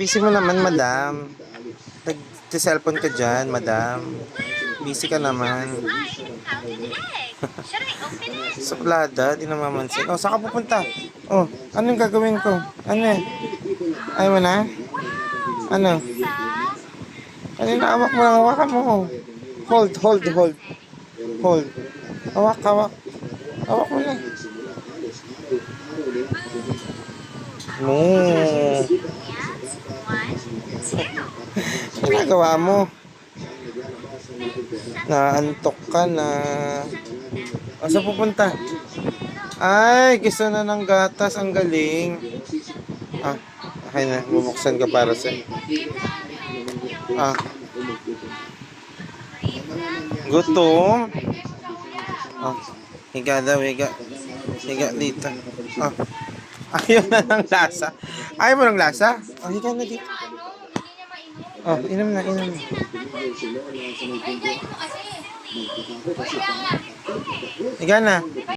Busy mo naman, madam. Nag-cellphone ka dyan, madam. Busy ka naman. Suplada, di namamansin. Oh, saan ka pupunta? Oh, anong gagawin ko? Ano eh? Ayaw mo na? Ano? Ano na, hawak mo lang, hawakan mo. Hold, hold, hold. Hold. Hawak, hawak. Hawak mo lang. Mo. Ginagawa mo. Naantok ka na. O, saan pupunta? Ay, gusto na ng gatas. Ang galing. Ah, okay na. Bubuksan ka para sa... Ah. Gutom. Ah. Higa daw, higa. Higa dito. Ah. Ayaw na ng lasa. Ayaw mo ng lasa? Oh, higa na dito. Oh, inom na, inom na. Higa na.